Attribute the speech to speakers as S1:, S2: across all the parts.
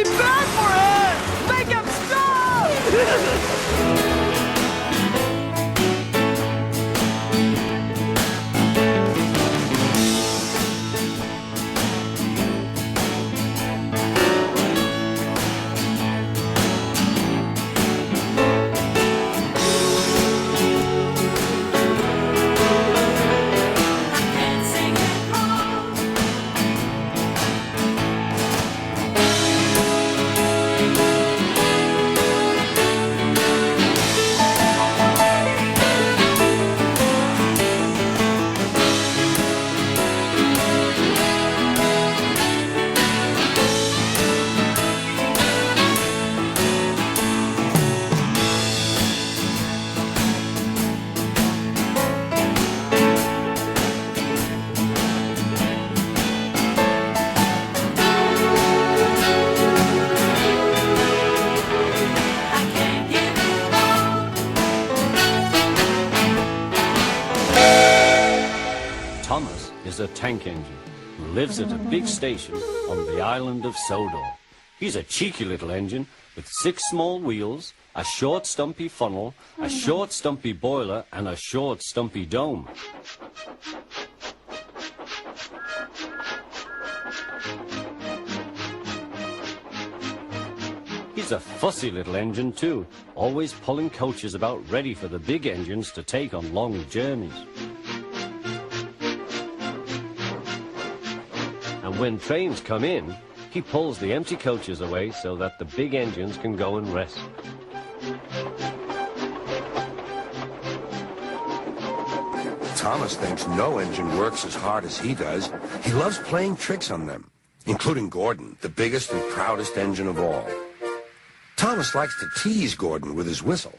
S1: really bad for it! Make him stop!
S2: Thomas is a tank engine who lives at a big station on the island of Sodor. He's a cheeky little engine with 6 small wheels, a short stumpy funnel, a short stumpy boiler, and a short stumpy dome. He's a fussy little engine too, always pulling coaches about ready for the big engines to take on long journeys. And when trains come in, he pulls the empty coaches away so that the big engines can go and rest.
S3: Thomas thinks no engine works as hard as he does. He loves playing tricks on them, including Gordon, the biggest and proudest engine of all. Thomas likes to tease Gordon with his whistle.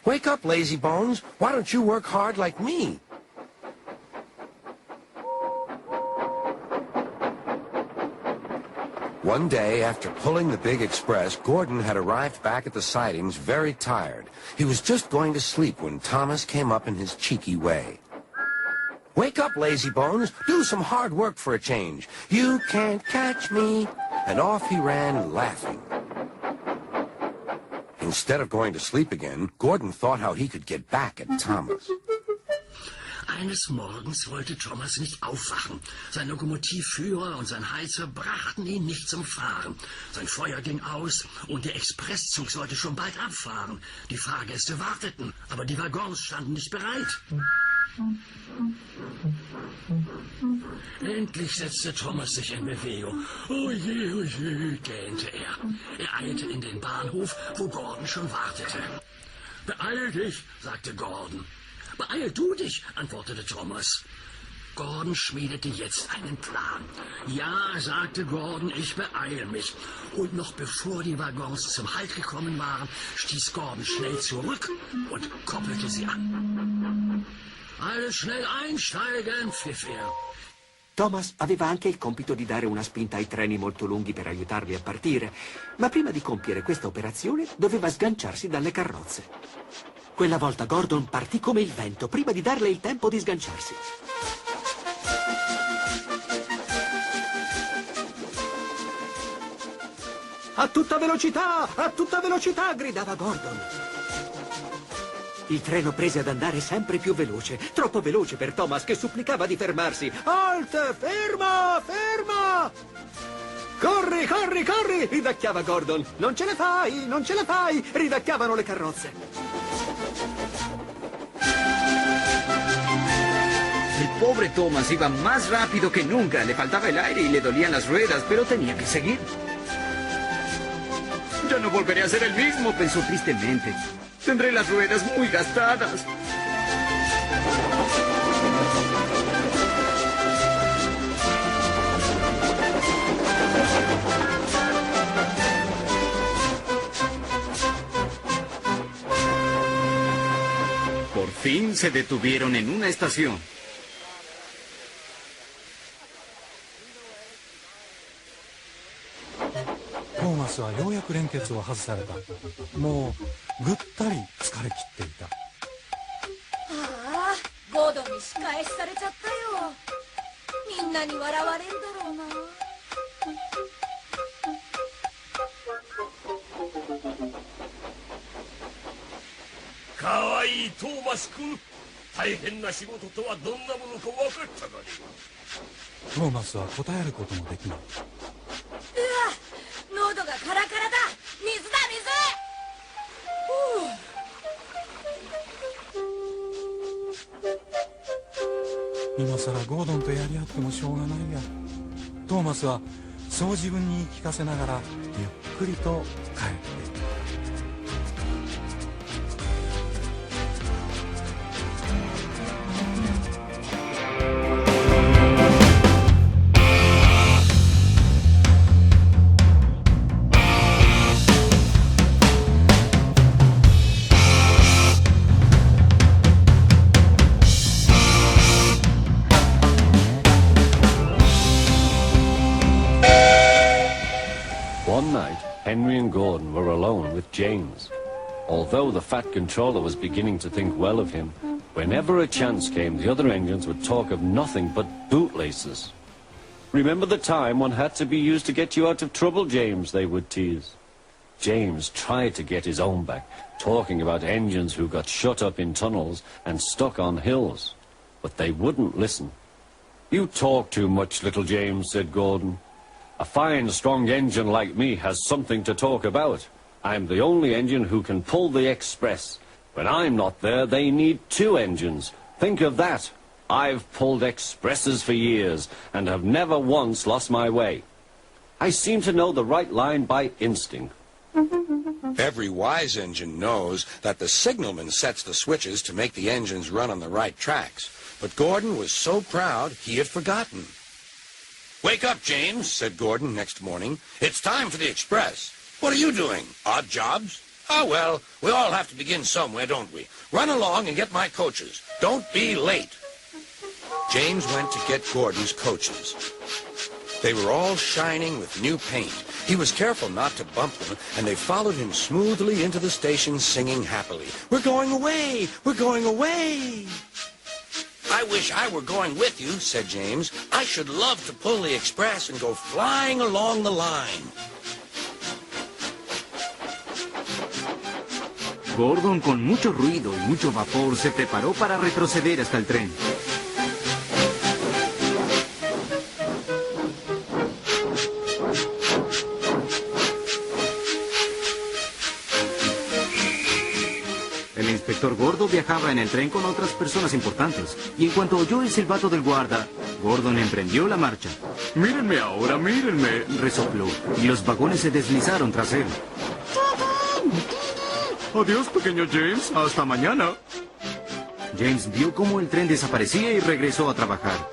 S3: Wake up, lazy bones. Why don't you work hard like me? One day, after pulling the big express, Gordon had arrived back at the sidings very tired. He was just going to sleep when Thomas came up in his cheeky way. Wake up, lazy bones. Do some hard work for a change. You can't catch me. And off he ran, laughing. Instead of going to sleep again, Gordon thought how he could get back at Thomas.
S4: Eines Morgens wollte Thomas nicht aufwachen. Sein Lokomotivführer und sein Heizer brachten ihn nicht zum Fahren. Sein Feuer ging aus und der Expresszug sollte schon bald abfahren. Die Fahrgäste warteten, aber die Waggons standen nicht bereit. Endlich setzte Thomas sich in Bewegung. Oje, gähnte er. Er eilte in den Bahnhof, wo Gordon schon wartete. Beeil dich, sagte Gordon. Beeil du dich, antwortete Thomas. Gordon schmiedete jetzt einen Plan. Ja, sagte Gordon, ich beeil mich. Und noch bevor die Waggons zum Halt gekommen waren, stieß Gordon schnell zurück und koppelte sie an. Alle schnell einsteigen, pfiff er.
S5: Thomas aveva anche il compito di dare una spinta ai treni molto lunghi per aiutarli a partire, ma prima di compiere questa operazione doveva sganciarsi dalle carrozze. Quella volta Gordon partì come il vento, prima di darle il tempo di sganciarsi. A tutta velocità, gridava Gordon. Il treno prese ad andare sempre più veloce, troppo veloce per Thomas che supplicava di fermarsi. Halt! Ferma! Ferma! Corri, corri, corri! Ridacchiava Gordon. Non ce la fai, non ce la fai! Ridacchiavano le carrozze.
S6: El pobre Thomas iba más rápido que nunca. Le faltaba el aire y le dolían las ruedas, pero tenía que seguir. Ya no volveré a ser el mismo, pensó tristemente. Tendré las ruedas muy gastadas. Por fin se detuvieron en una estación.
S7: Thomas はようやく連結を外された。もうぐったり疲れ切っていた。
S8: ああ、ゴードンに仕返しされちゃったよ。みんなに笑われるだろうな。
S4: かわいいトーマス君、大変な仕事とはどんなものか分かったかね。
S7: トーマスは答えることもできない。
S8: うわ、喉がカラカラだ。水だ水。
S7: 今さらゴードンとやり合ってもしょうがないや。トーマスはそう自分に言い聞かせながらゆっくりと帰っていった。
S2: One night, Henry and Gordon were alone with James. Although the fat controller was beginning to think well of him, whenever a chance came, the other engines would talk of nothing but bootlaces. Remember the time one had to be used to get you out of trouble, James, they would tease. James tried to get his own back, talking about engines who got shut up in tunnels and stuck on hills. But they wouldn't listen. You talk too much, little James, said Gordon. A fine, strong engine like me has something to talk about. I'm the only engine who can pull the express. When I'm not there, they need two engines. Think of that. I've pulled expresses for years and have never once lost my way. I seem to know the right line by instinct.
S3: Every wise engine knows that the signalman sets the switches to make the engines run on the right tracks. But Gordon was so proud he had forgotten. "Wake up, James," said Gordon next morning. "It's time for the express. What are you doing? Odd jobs? Ah, well, we all have to begin somewhere, don't we? Run along and get my coaches. Don't be late." James went to get Gordon's coaches. They were all shining with new paint. He was careful not to bump them, and they followed him smoothly into the station singing happily. "We're going away! We're going away!" "I wish I were going with you," said James. "I should love to pull the express and go flying along the line."
S6: Gordon, con mucho ruido y mucho vapor, se preparó para retroceder hasta el tren. El inspector Gordo viajaba en el tren con otras personas importantes, y en cuanto oyó el silbato del guarda, Gordon emprendió la marcha. «Mírenme ahora, mírenme», resopló, y los vagones se deslizaron tras él. «Adiós, pequeño James, hasta mañana». James vio cómo el tren desaparecía y regresó a trabajar.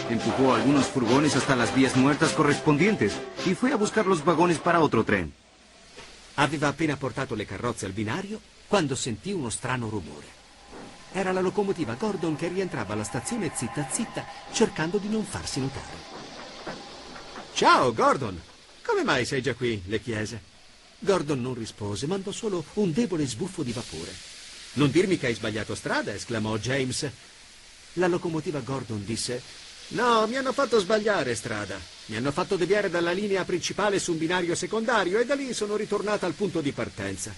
S6: Empujó algunos furgones hasta las vías muertas correspondientes y fue a buscar los vagones para otro tren.
S5: Aveva appena portato le carrozze al binario quando sentì uno strano rumore. Era la locomotiva Gordon che rientrava alla stazione zitta zitta, cercando di non farsi notare. «Ciao, Gordon! Come mai sei già qui?» le chiese. Gordon non rispose, mandò solo un debole sbuffo di vapore. «Non dirmi che hai sbagliato strada!» esclamò James. La locomotiva Gordon disse: «No, mi hanno fatto sbagliare strada. Mi hanno fatto deviare dalla linea principale su un binario secondario e da lì sono ritornata al punto di partenza».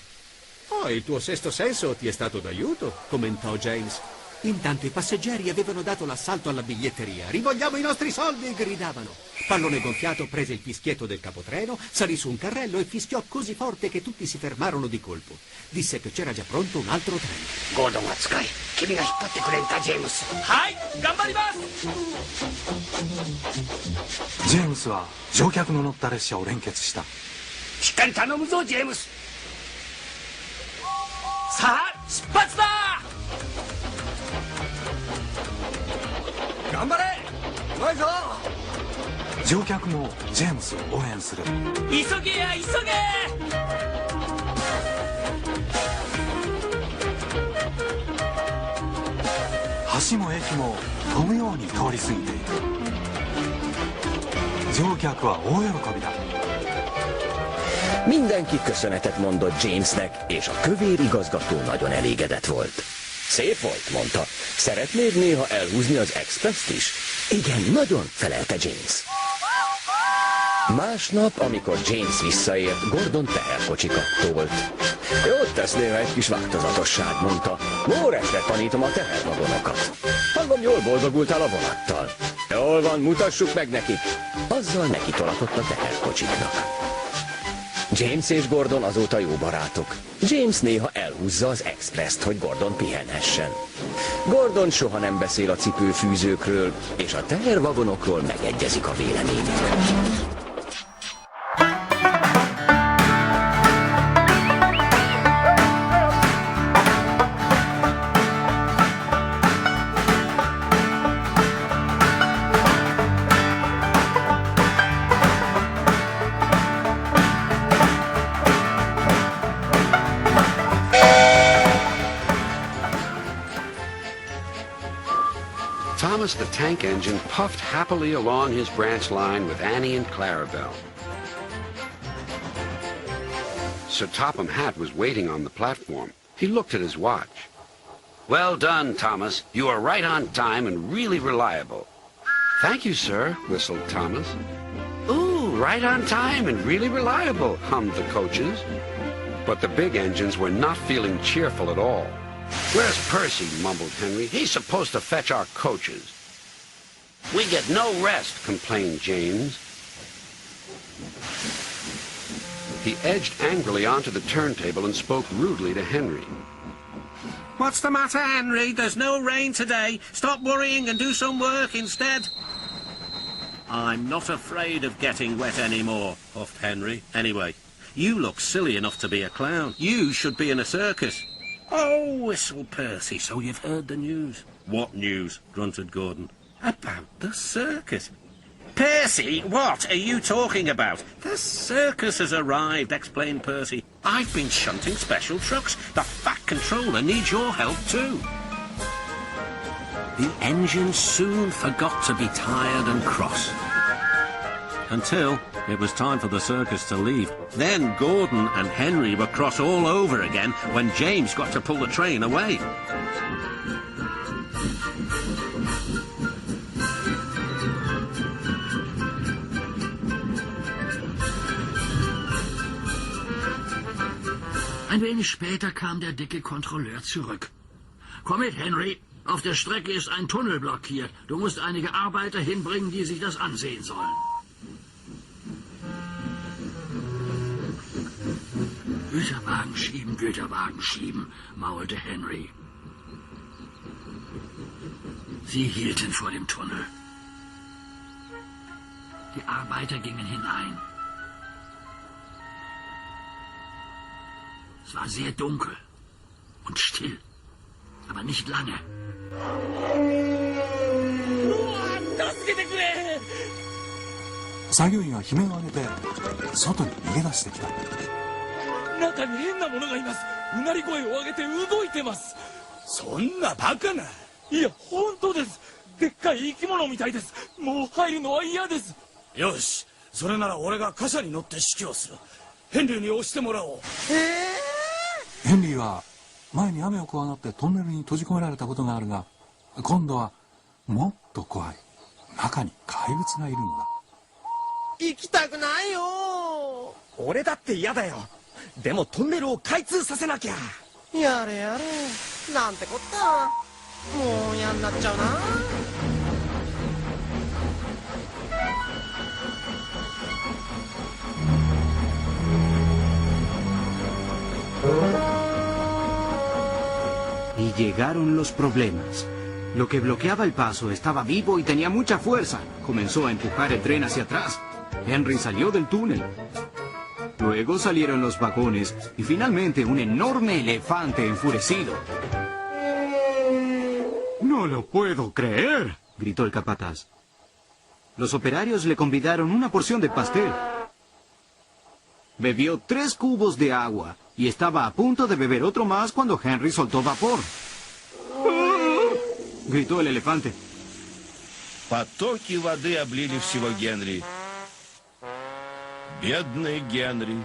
S5: «Oh, il tuo sesto senso ti è stato d'aiuto», commentò James. Intanto i passeggeri avevano dato l'assalto alla biglietteria. «Rivogliamo i nostri soldi!» gridavano. Pallone gonfiato prese il fischietto del capotreno, salì su un carrello e fischiò così forte che tutti si fermarono di colpo. Disse che c'era già pronto un altro treno.
S4: Gordonは使い、君が引っ張ってくれんか、ジェームス。
S1: はい、頑張ります。
S7: ジェームスは乗客の乗った列車を連結した。
S4: しっかり頼むぞ、ジェームス。
S1: さあ、出発だ。頑張れ。うまいぞ。
S7: 乗客もジェームスを応援する。
S1: 急げや急げ。
S7: 橋も駅も飛ぶように通り過ぎている。乗客は大喜びだ。
S9: Mindenki köszönetet mondott Jamesnek, és a kövér igazgató nagyon elégedett volt. Szép volt, mondta. Szeretnéd néha elhúzni az expresszt is? Igen, nagyon, felelte James. Másnap, amikor James visszaért, Gordon teherkocsikat tolt. Jót tesz néha egy kis változatosság, mondta. Móresre tanítom a tehervagonokat. Hallom, jól boldogultál a vonattal. Jól van, mutassuk meg nekik. Azzal neki tolatott a teherkocsiknak. James és Gordon azóta jó barátok. James néha elhúzza az expresszt, hogy Gordon pihenhessen. Gordon soha nem beszél a cipőfűzőkről, és a tehervagonokról megegyezik a véleményük.
S10: Thomas the Tank Engine puffed happily along his branch line with Annie and Clarabelle. Sir Topham Hatt was waiting on the platform. He looked at his watch. Well done, Thomas. You are right on time and really reliable. Thank you, sir, whistled Thomas. Ooh, right on time and really reliable, hummed the coaches. But the big engines were not feeling cheerful at all. Where's Percy, mumbled Henry. He's supposed to fetch our coaches. We get no rest, complained James. He edged angrily onto the turntable and spoke rudely to Henry.
S1: What's the matter, Henry? There's no rain today. Stop worrying and do some work instead. I'm not afraid of getting wet anymore, huffed Henry. Anyway, you look silly enough to be a clown. You should be in a circus. Oh, whistled Percy, so you've heard the news. What news? Grunted Gordon. About the circus. Percy, what are you talking about? The circus has arrived, explained Percy. I've been shunting special trucks. The Fat Controller needs your help too. The engine soon forgot to be tired and cross. Until it was time for the circus to leave. Then Gordon and Henry were cross all over again when James got to pull the train away.
S4: Ein wenig später kam der dicke Kontrolleur zurück. Komm mit, Henry. Auf der Strecke ist ein Tunnel blockiert. Du musst einige Arbeiter hinbringen, die sich das ansehen sollen. Güterwagen schieben, maulte Henry. Sie hielten vor dem Tunnel. Die Arbeiter gingen hinein. Es war sehr dunkel und still, aber nicht lange.
S7: ヘンリーは前に雨を怖がってトンネルに閉じ込められたことがあるが、今度はもっと怖い。中に怪物がいるのだ。
S1: 行きたくないよ。俺だって嫌だよ。でもトンネルを開通させなきゃ。やれやれ。なんてこった。もう嫌になっちゃうな。
S6: Y llegaron los problemas. Lo que bloqueaba el paso estaba vivo y tenía mucha fuerza. Comenzó a empujar el tren hacia atrás. Henry salió del túnel. Luego salieron los vagones y finalmente un enorme elefante enfurecido. ¡No lo puedo creer!, gritó el capataz. Los operarios le convidaron una porción de pastel. Bebió 3 cubos de agua y estaba a punto de beber otro más cuando Henry soltó vapor. Gritó el elefante.
S11: Потоки воды облили всего Генри. Бедный Генри.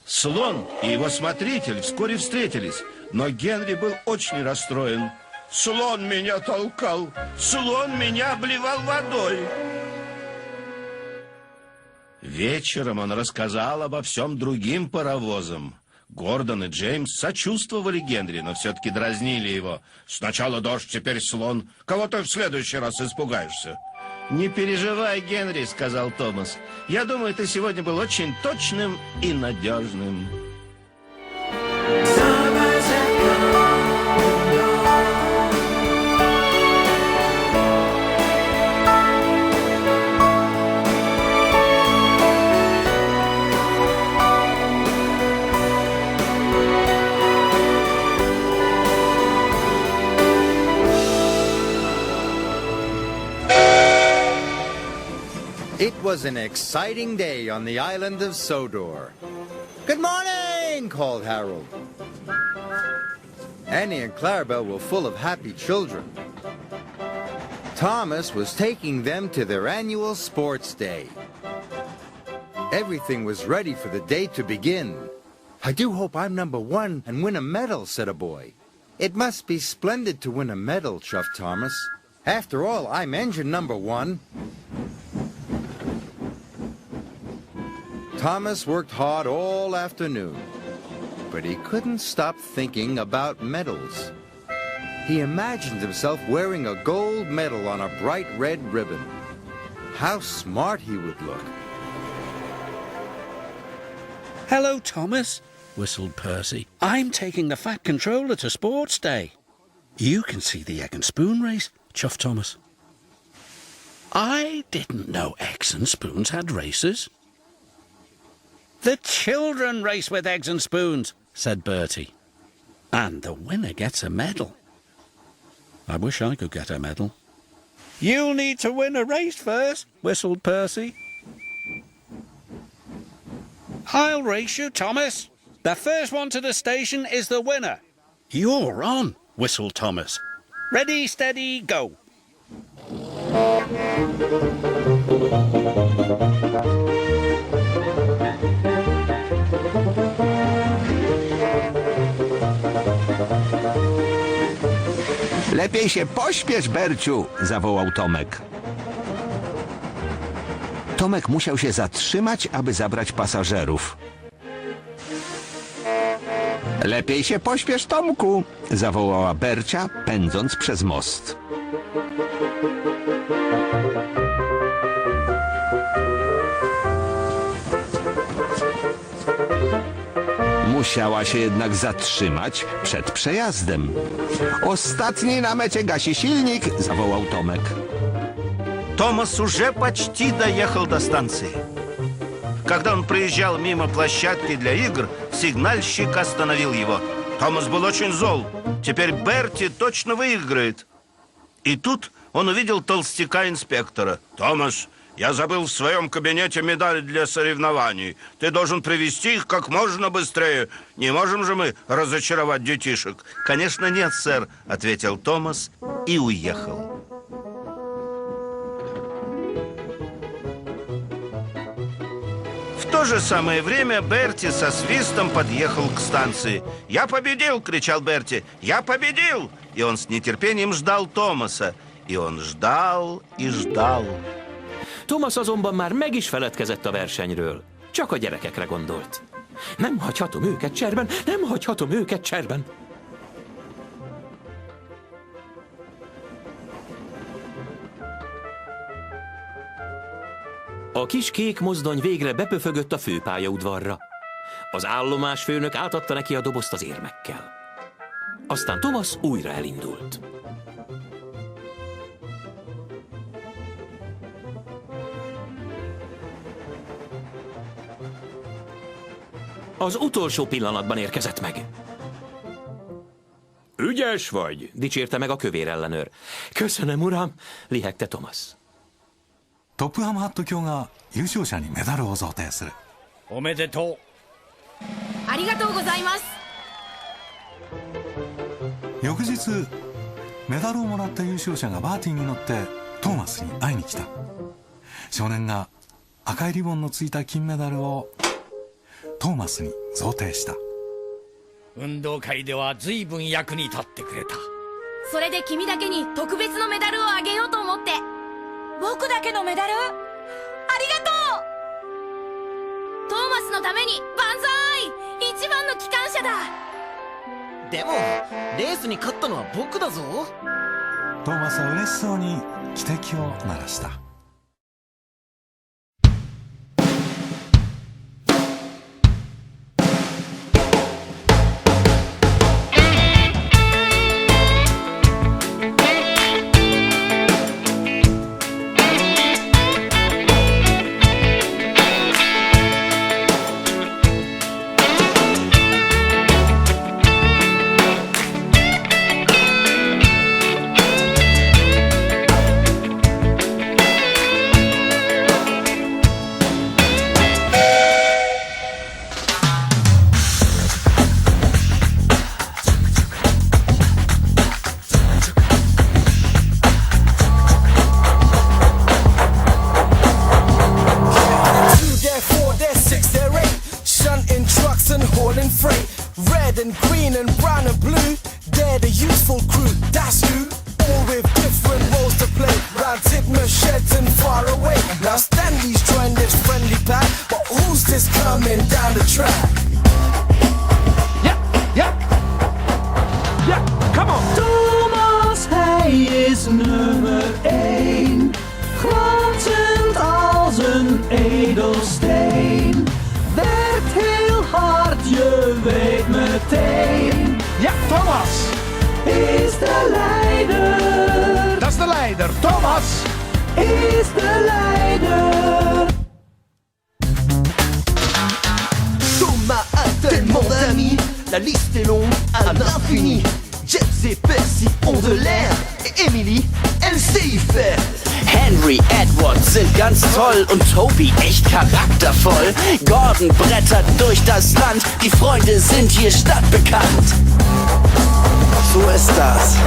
S11: Слон и его смотритель вскоре встретились, но Генри был очень расстроен. Слон меня толкал, слон меня обливал водой. Вечером он рассказал обо всем другим паровозам. Гордон и Джеймс сочувствовали Генри, но все-таки дразнили его. Сначала дождь, теперь слон. Кого ты в следующий раз испугаешься? Не переживай, Генри, сказал Томас. Я думаю, ты сегодня был очень точным и надежным.
S12: It was an exciting day on the island of Sodor. Good morning, called Harold. Annie and Clarabelle were full of happy children. Thomas was taking them to their annual sports day. Everything was ready for the day to begin. I do hope I'm number one and win a medal, said a boy. It must be splendid to win a medal, chuffed Thomas. After all, I'm engine number one. Thomas worked hard all afternoon, but he couldn't stop thinking about medals. He imagined himself wearing a gold medal on a bright red ribbon. How smart he would look.
S1: Hello, Thomas, whistled Percy. I'm taking the Fat Controller to Sports Day. You can see the egg and spoon race, chuffed Thomas. I didn't know eggs and spoons had races. The children race with eggs and spoons, said Bertie. And the winner gets a medal. I wish I could get a medal. You'll need to win a race first, whistled Percy. I'll race you, Thomas. The first one to the station is the winner. You're on, whistled Thomas. Ready, steady, go.
S13: Lepiej się pośpiesz, Berciu, zawołał Tomek. Tomek musiał się zatrzymać, aby zabrać pasażerów. Lepiej się pośpiesz, Tomku, zawołała Bercia, pędząc przez most. Musiała się jednak zatrzymać przed przejazdem. Ostatni na mecie gasi silnik, zawołał Tomek.
S11: Томас уже почти доехал до станции. Когда он проезжал мимо площадки для игр, сигнальщик остановил его. Томас был очень зол. Теперь Берти точно выиграет. И тут он увидел толстяка-инспектора. «Томас, я забыл в своем кабинете медали для соревнований. Ты должен привезти их как можно быстрее. Не можем же мы разочаровать детишек?» «Конечно нет, сэр», — ответил Томас и уехал. В то же самое время Берти со свистом подъехал к станции. «Я победил!» — кричал Берти. «Я победил!» И он с нетерпением ждал Томаса. И он ждал и ждал.
S14: Thomas azonban már meg is feledkezett a versenyről. Csak a gyerekekre gondolt. Nem hagyhatom őket cserben, nem hagyhatom őket cserben. A kis kék mozdony végre bepöfögött a főpályaudvarra. Az állomásfőnök átadta neki a dobozt az érmekkel. Aztán Thomas újra elindult. Az utolsó pillanatban érkezett meg. Ügyes vagy, dicsérte meg a kövér ellenőr. Köszönöm, uram, lihegte Thomas.
S7: トップハムハット卿が優勝者にメダルを贈呈する。
S15: おめでとう。
S8: ありがとうございます。
S7: 翌日メダルをもらった優勝者がバーティーに乗ってトーマスに会いに来た。少年が赤いリボンのついた金メダルをトーマスに贈呈した。
S15: 運動会では随分役に立ってくれた。
S8: それで君だけに特別のメダルをあげようと思って。僕だけのメダル？ありがとう！のために万歳！一番の機関車だ。
S16: でもレースに勝ったのは僕だぞ。
S7: トーマスは嬉しそうに汽笛を鳴らした。
S17: La liste est longue à l'infini. Jeff et Percy ont de l'air. Et Emily, elle sait y faire.
S18: Henry, Edward sind ganz toll und Toby echt charaktervoll. Gordon brettert durch das Land, die Freunde sind hier stadtbekannt. So ist das.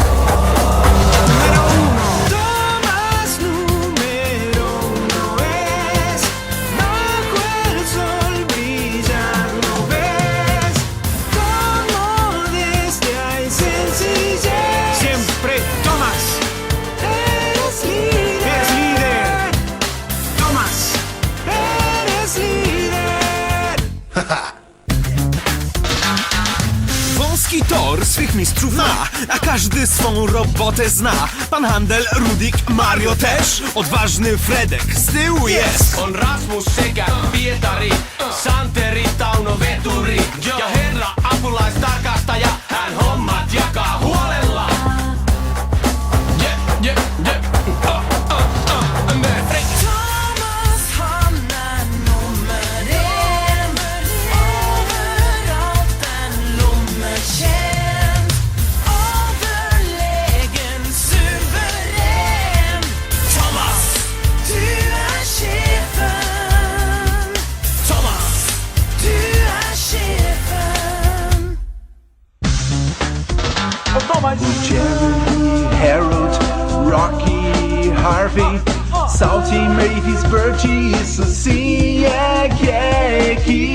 S19: Wąski tor swych mistrzów ma, a każdy swą robotę zna. Pan Handel, Rudik, Mario też, odważny Fredek z tyłu jest.
S20: On Rasmus sekä Pietari, Santeri, Tauno, Veturi ja herra apulaistarkastaja, hän hommat jakaa huolella.
S21: Jeremy, Harold, Rocky, Harvey, Salty, Mavis, Bertie, Susie, equipe.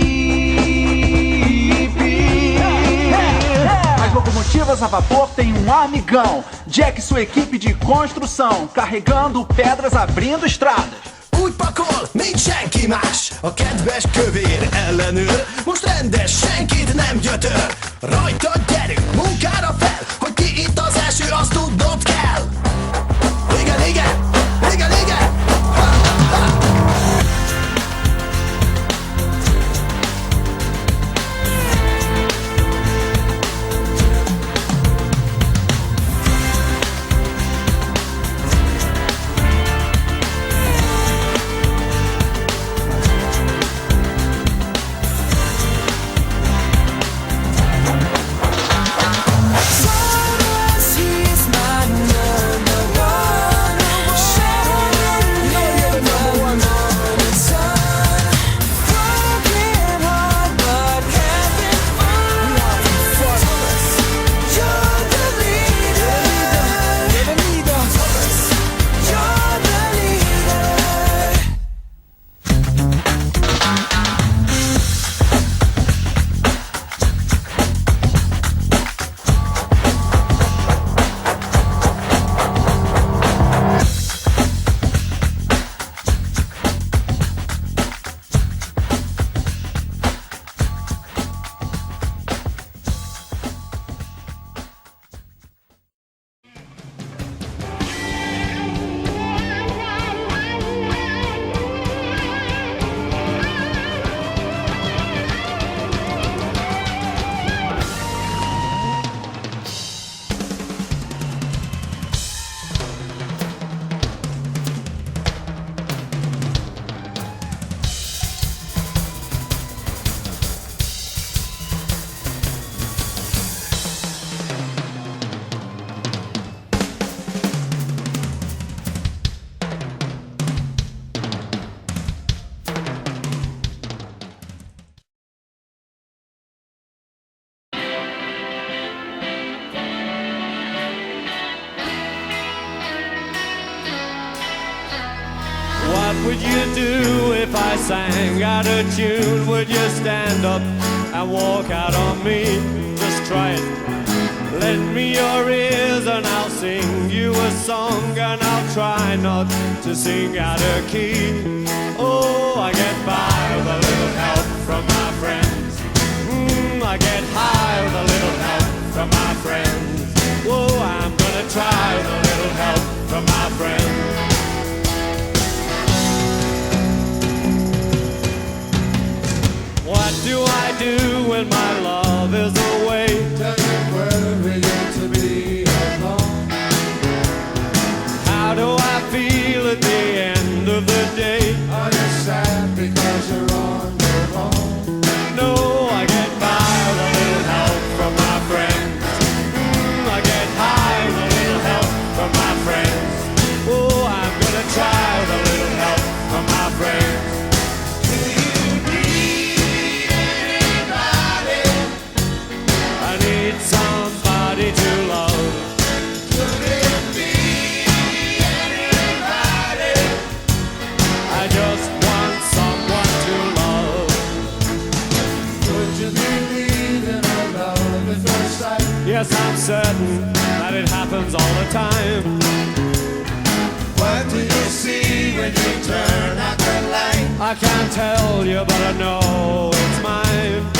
S22: As locomotivas a vapor têm amigão, Jack e sua equipe de construção, carregando pedras, abrindo estradas.
S17: Úgy pakol, mint senki más. A kedves kövér ellenőr most rendes, senkit nem gyötör. Rajta gyerünk, munkára fel, hogy ki itt az első, azt tudnod kell. Igen, igen, igen, igen. Ha, ha.
S20: I sang out of tune, would you stand up and walk out on me? Just try it. Lend me your ears and I'll sing you a song, and I'll try not to sing out of key. Oh, I get by with a little help from my friends. I get high with a little help from my friends. Whoa, I'm gonna try with a little help from my friends. What do I do when my love is away? Doesn't worry you to be alone. How do I feel at the end of the day? Are you sad because you're on your own? No, I get by with a little help from my friends. I get high with a little help from my friends. Oh, I'm gonna try with a little help from my friends. Somebody to love. Could it be anybody? I just want someone to love. Would you believe in a love at first sight? Yes, I'm certain that it happens all the time. What do you see when you turn out the light? I can't tell you, but I know it's mine.